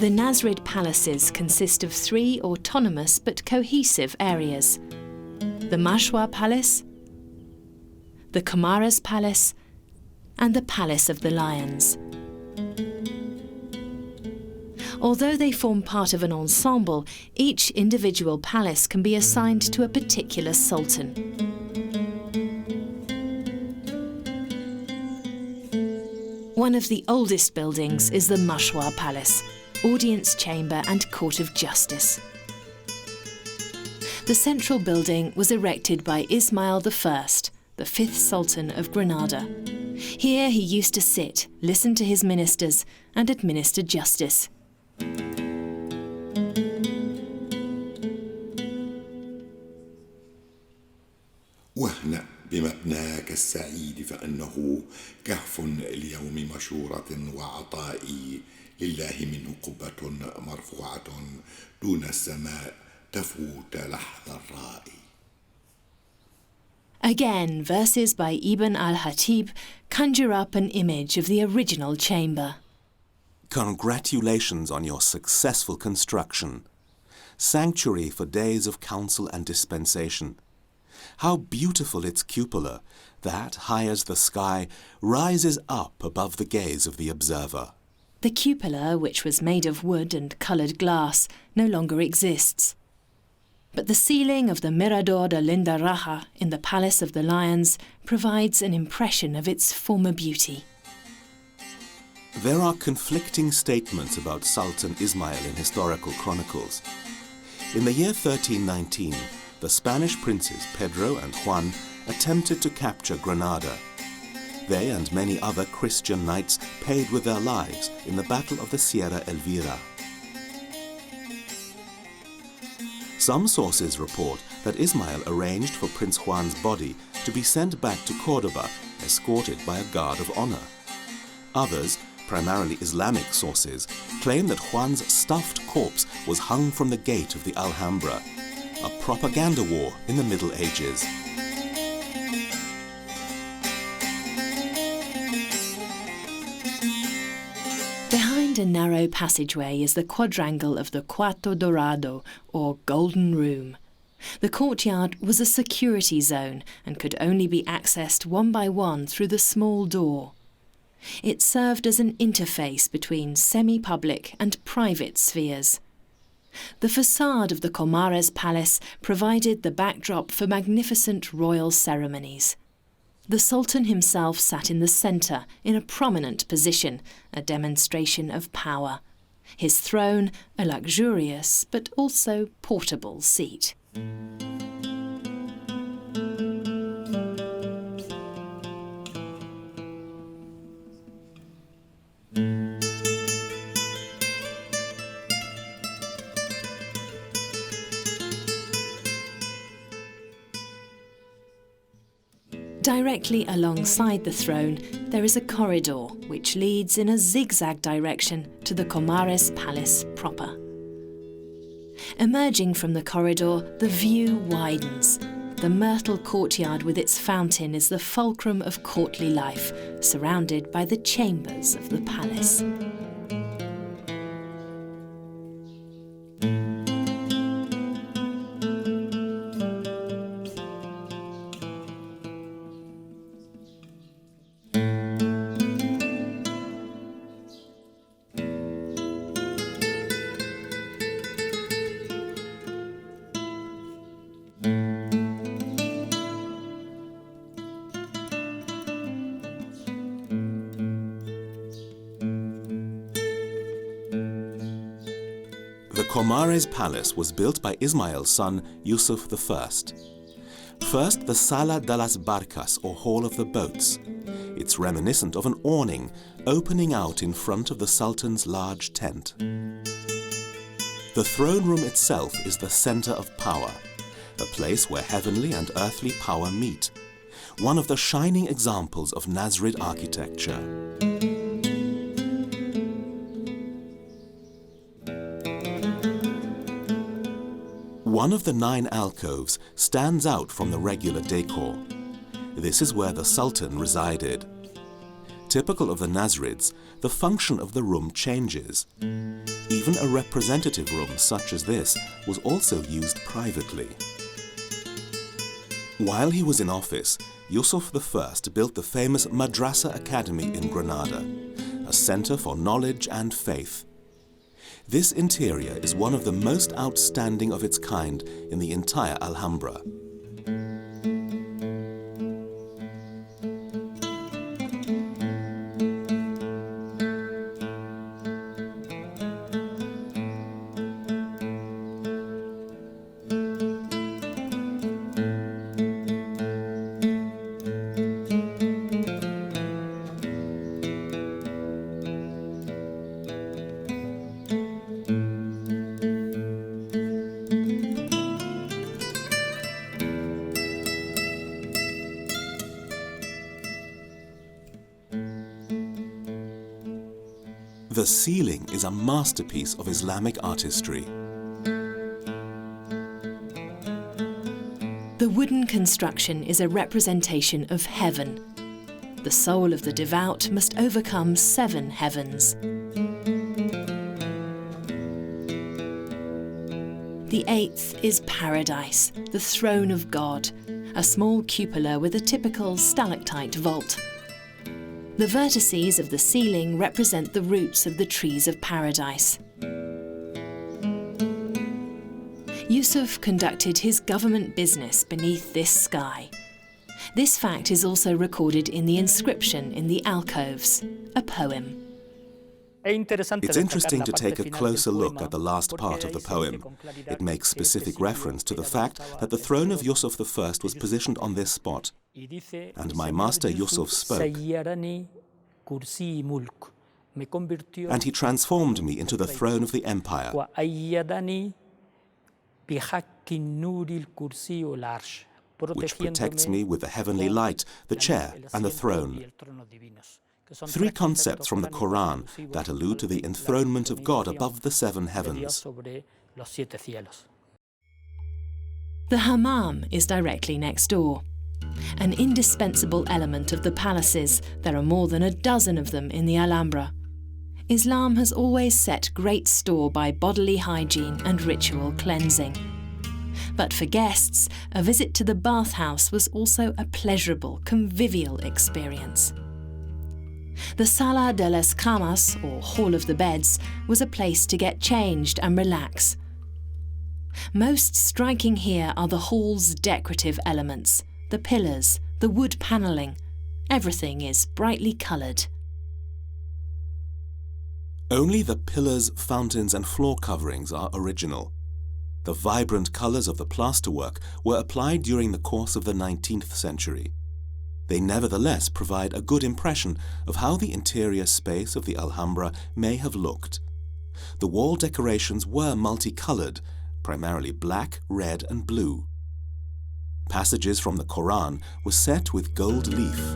The Nasrid Palaces consist of 3 autonomous but cohesive areas: the Mexuar Palace, the Comares Palace, and the Palace of the Lions. Although they form part of an ensemble, each individual palace can be assigned to a particular sultan. One of the oldest buildings is the Mexuar Palace, audience chamber and court of justice. The central building was erected by Ismail I, the 5th Sultan of Granada. Here he used to sit, listen to his ministers, and administer justice. واهنأ بمبناك السعيد فإنه كهف اليوم مشورة وعطائي لله منه قبة مرفوعة دون السماء تفوت لحظ الرائي. Again, verses by Ibn al-Hatib conjure up an image of the original chamber. Congratulations on your successful construction. Sanctuary for days of council and dispensation. How beautiful its cupola, that, high as the sky, rises up above the gaze of the observer. The cupola, which was made of wood and coloured glass, no longer exists. But the ceiling of the Mirador de Lindaraja in the Palace of the Lions provides an impression of its former beauty. There are conflicting statements about Sultan Ismail in historical chronicles. In the year 1319, the Spanish princes Pedro and Juan attempted to capture Granada. They and many other Christian knights paid with their lives in the Battle of the Sierra Elvira. Some sources report that Ismail arranged for Prince Juan's body to be sent back to Cordoba, escorted by a guard of honor. Others, primarily Islamic sources, claim that Juan's stuffed corpse was hung from the gate of the Alhambra, a propaganda war in the Middle Ages. Behind a narrow passageway is the quadrangle of the Cuarto Dorado, or Golden Room. The courtyard was a security zone and could only be accessed one by one through the small door. It served as an interface between semi-public and private spheres. The facade of the Comares Palace provided the backdrop for magnificent royal ceremonies. The Sultan himself sat in the centre, in a prominent position, a demonstration of power. His throne, a luxurious but also portable seat. Directly alongside the throne, there is a corridor which leads in a zigzag direction to the Comares Palace proper. Emerging from the corridor, the view widens. The myrtle courtyard with its fountain is the fulcrum of courtly life, surrounded by the chambers of the palace. The Comares Palace was built by Ismail's son Yusuf I. First, the Sala de las Barcas, or Hall of the Boats. It's reminiscent of an awning opening out in front of the Sultan's large tent. The throne room itself is the center of power, a place where heavenly and earthly power meet, one of the shining examples of Nasrid architecture. One of the 9 alcoves stands out from the regular decor. This is where the Sultan resided. Typical of the Nasrids, the function of the room changes. Even a representative room such as this was also used privately. While he was in office, Yusuf I built the famous Madrasa Academy in Granada, a center for knowledge and faith. This interior is one of the most outstanding of its kind in the entire Alhambra. The ceiling is a masterpiece of Islamic artistry. The wooden construction is a representation of heaven. The soul of the devout must overcome 7 heavens. The 8th is paradise, the throne of God, a small cupola with a typical stalactite vault. The vertices of the ceiling represent the roots of the trees of paradise. Yusuf conducted his government business beneath this sky. This fact is also recorded in the inscription in the alcoves, a poem. It's interesting to take a closer look at the last part of the poem. It makes specific reference to the fact that the throne of Yusuf I was positioned on this spot, and my master Yusuf spoke, and he transformed me into the throne of the empire, which protects me with the heavenly light, the chair and the throne. 3 concepts from the Quran that allude to the enthronement of God above the 7 heavens. The hammam is directly next door. An indispensable element of the palaces, there are more than a dozen of them in the Alhambra. Islam has always set great store by bodily hygiene and ritual cleansing. But for guests, a visit to the bathhouse was also a pleasurable, convivial experience. The Sala de las Camas, or Hall of the Beds, was a place to get changed and relax. Most striking here are the hall's decorative elements, the pillars, the wood panelling. Everything is brightly coloured. Only the pillars, fountains and floor coverings are original. The vibrant colours of the plasterwork were applied during the course of the 19th century. They nevertheless provide a good impression of how the interior space of the Alhambra may have looked. The wall decorations were multicoloured, primarily black, red and blue. Passages from the Quran were set with gold leaf.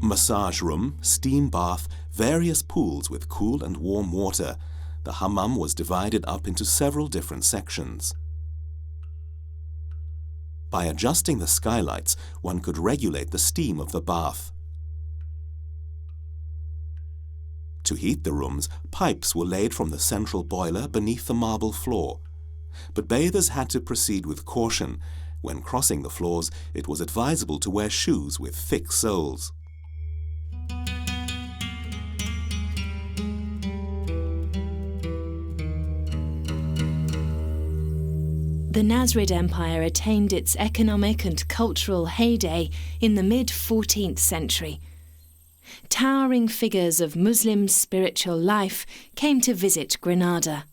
Massage room, steam bath, various pools with cool and warm water. The hammam was divided up into several different sections. By adjusting the skylights, one could regulate the steam of the bath. To heat the rooms, pipes were laid from the central boiler beneath the marble floor. But bathers had to proceed with caution. When crossing the floors, it was advisable to wear shoes with thick soles. The Nasrid Empire attained its economic and cultural heyday in the mid-14th century. Towering figures of Muslim spiritual life came to visit Granada.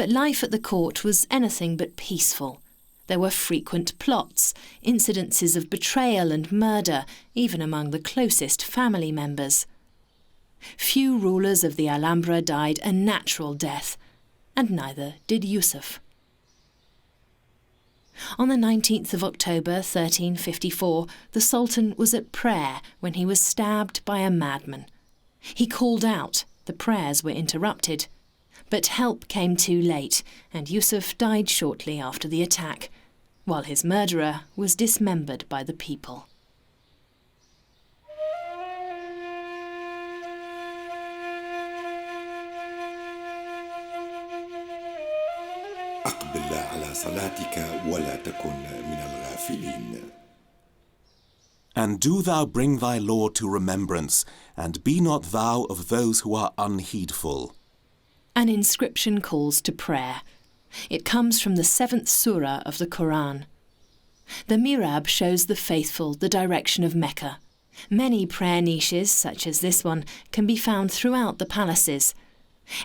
But life at the court was anything but peaceful. There were frequent plots, incidences of betrayal and murder, even among the closest family members. Few rulers of the Alhambra died a natural death, and neither did Yusuf. On the 19th of October 1354, the Sultan was at prayer when he was stabbed by a madman. He called out, the prayers were interrupted. But help came too late, and Yusuf died shortly after the attack, while his murderer was dismembered by the people. أقبل على صلاتك ولا تكن من الغافلين. And do thou bring thy Lord to remembrance, and be not thou of those who are unheedful. An inscription calls to prayer. It comes from the 7th surah of the Quran. The mihrab shows the faithful the direction of Mecca. Many prayer niches, such as this one, can be found throughout the palaces.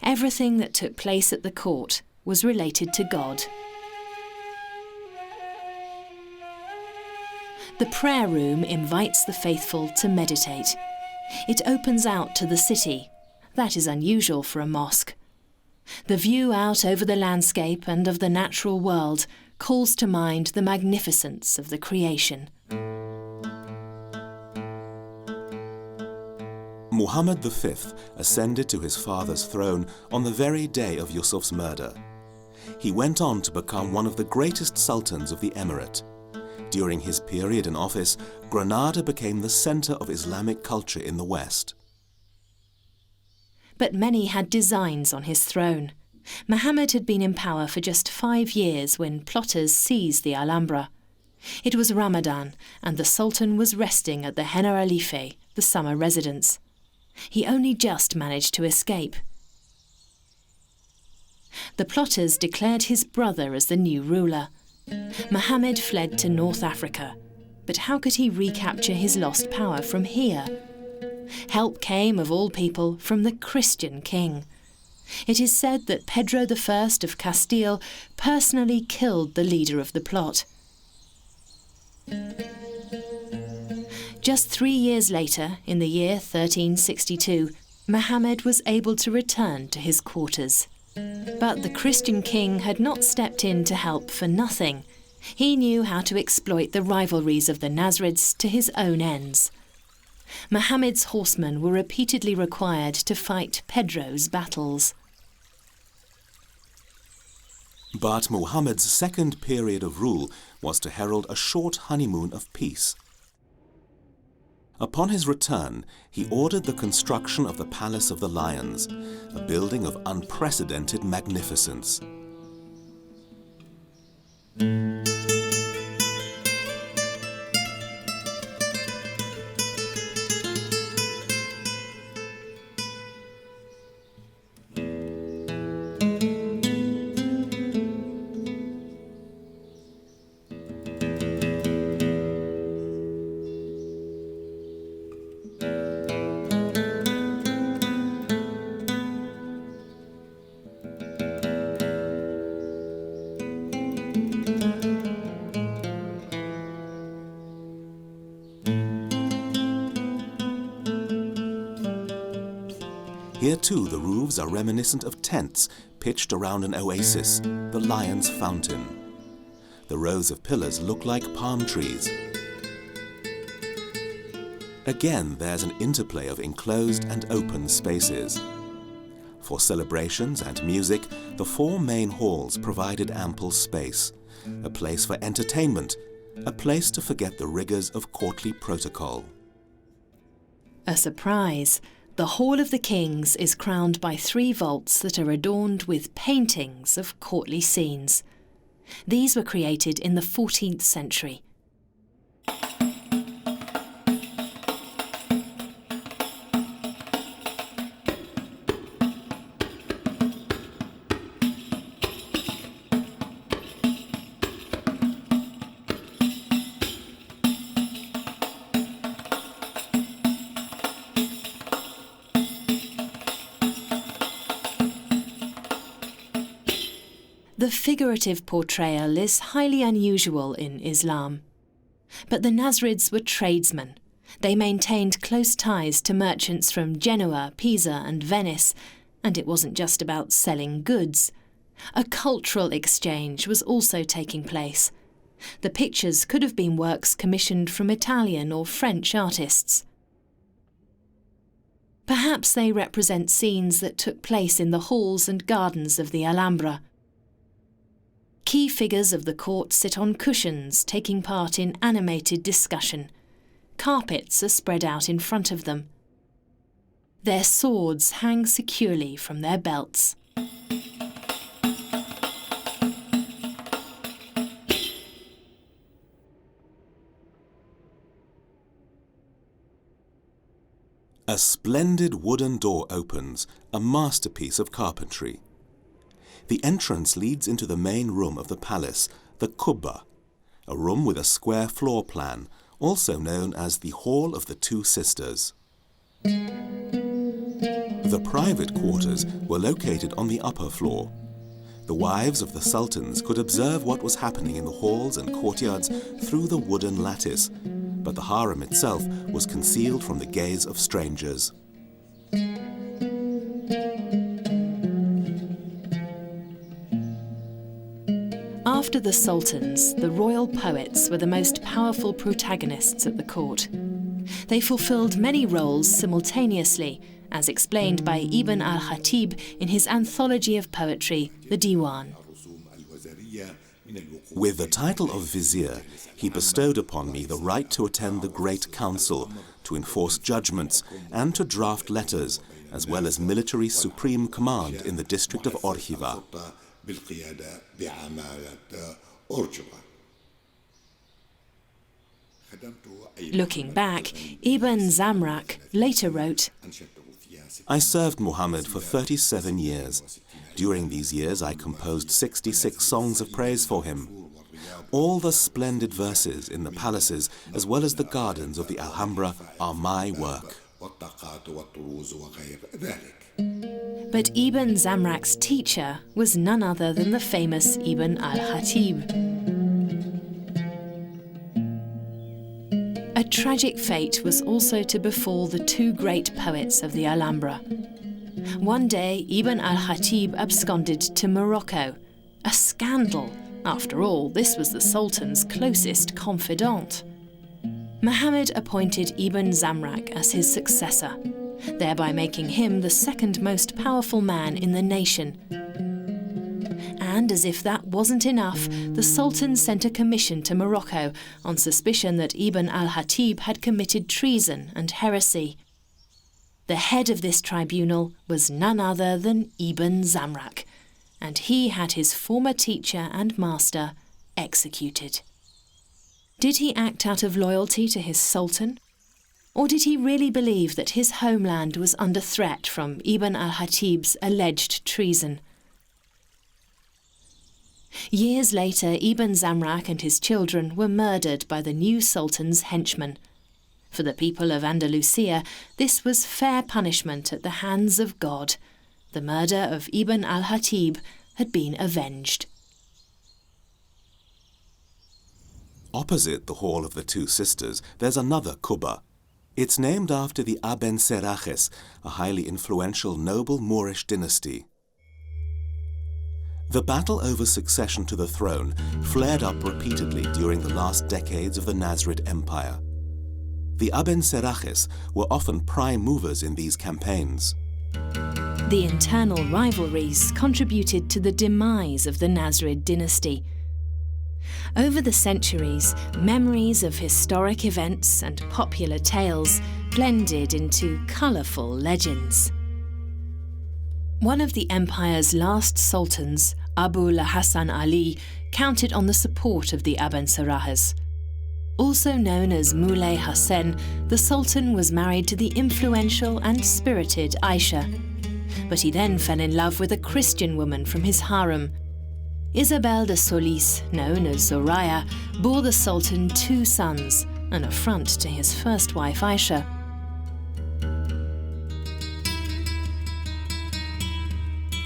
Everything that took place at the court was related to God. The prayer room invites the faithful to meditate. It opens out to the city. That is unusual for a mosque. The view out over the landscape and of the natural world calls to mind the magnificence of the creation. Muhammad V ascended to his father's throne on the very day of Yusuf's murder. He went on to become one of the greatest sultans of the emirate. During his period in office, Granada became the center of Islamic culture in the West. But many had designs on his throne. Muhammad had been in power for just 5 years when plotters seized the Alhambra. It was Ramadan, and the Sultan was resting at the Generalife, the summer residence. He only just managed to escape. The plotters declared his brother as the new ruler. Muhammad fled to North Africa, but how could he recapture his lost power from here? Help came, of all people, from the Christian king. It is said that Pedro I of Castile personally killed the leader of the plot. Just 3 years later, in the year 1362, Muhammad was able to return to his quarters. But the Christian king had not stepped in to help for nothing. He knew how to exploit the rivalries of the Nasrids to his own ends. Muhammad's horsemen were repeatedly required to fight Pedro's battles. But Muhammad's second period of rule was to herald a short honeymoon of peace. Upon his return, he ordered the construction of the Palace of the Lions, a building of unprecedented magnificence. Here too the roofs are reminiscent of tents pitched around an oasis, the Lion's Fountain. The rows of pillars look like palm trees. Again, there's an interplay of enclosed and open spaces. For celebrations and music, the 4 main halls provided ample space, a place for entertainment, a place to forget the rigors of courtly protocol. A surprise. The Hall of the Kings is crowned by 3 vaults that are adorned with paintings of courtly scenes. These were created in the 14th century. The figurative portrayal is highly unusual in Islam. But the Nasrids were tradesmen. They maintained close ties to merchants from Genoa, Pisa and Venice, and it wasn't just about selling goods. A cultural exchange was also taking place. The pictures could have been works commissioned from Italian or French artists. Perhaps they represent scenes that took place in the halls and gardens of the Alhambra. Key figures of the court sit on cushions, taking part in animated discussion. Carpets are spread out in front of them. Their swords hang securely from their belts. A splendid wooden door opens, a masterpiece of carpentry. The entrance leads into the main room of the palace, the Kubba, a room with a square floor plan, also known as the Hall of the Two Sisters. The private quarters were located on the upper floor. The wives of the sultans could observe what was happening in the halls and courtyards through the wooden lattice, but the harem itself was concealed from the gaze of strangers. After the sultans, the royal poets were the most powerful protagonists at the court. They fulfilled many roles simultaneously, as explained by Ibn al-Khatib in his anthology of poetry, the Diwan. With the title of vizier, he bestowed upon me the right to attend the Great Council, to enforce judgments, and to draft letters, as well as military supreme command in the district of Orhiva. Looking back, Ibn Zamrak later wrote, I served Muhammad for 37 years. During these years I composed 66 songs of praise for him. All the splendid verses in the palaces as well as the gardens of the Alhambra are my work. But Ibn Zamrak's teacher was none other than the famous Ibn al-Khatib. A tragic fate was also to befall the two great poets of the Alhambra. One day, Ibn al-Khatib absconded to Morocco. A scandal. After all, this was the Sultan's closest confidant. Muhammad appointed Ibn Zamrak as his successor, thereby making him the second most powerful man in the nation. And as if that wasn't enough, the Sultan sent a commission to Morocco on suspicion that Ibn al-Khatib had committed treason and heresy. The head of this tribunal was none other than Ibn Zamrak, and he had his former teacher and master executed. Did he act out of loyalty to his sultan? Or did he really believe that his homeland was under threat from Ibn al-Khatib's alleged treason? Years later, Ibn Zamrak and his children were murdered by the new sultan's henchmen. For the people of Andalusia, this was fair punishment at the hands of God. The murder of Ibn al-Khatib had been avenged. Opposite the Hall of the Two Sisters, there's another Kubba. It's named after the Abencerrages, a highly influential noble Moorish dynasty. The battle over succession to the throne flared up repeatedly during the last decades of the Nasrid Empire. The Abencerrages were often prime movers in these campaigns. The internal rivalries contributed to the demise of the Nasrid dynasty. Over the centuries, memories of historic events and popular tales blended into colourful legends. One of the empire's last sultans, Abul Hasan Ali, counted on the support of the Abencerrages. Also known as Moulay Hassan, the sultan was married to the influential and spirited Aisha. But he then fell in love with a Christian woman from his harem. Isabel de Solis, known as Zoraya, bore the sultan 2 sons, an affront to his first wife Aisha.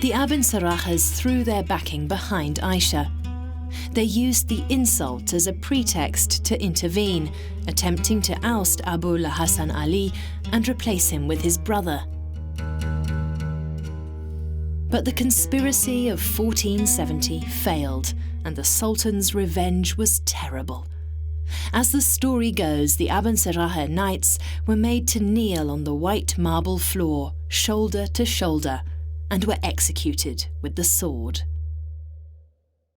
The Abencerrages threw their backing behind Aisha. They used the insult as a pretext to intervene, attempting to oust Abu al-Hasan Ali and replace him with his brother. But the conspiracy of 1470 failed, and the Sultan's revenge was terrible. As the story goes, the Abencerrages knights were made to kneel on the white marble floor, shoulder to shoulder, and were executed with the sword.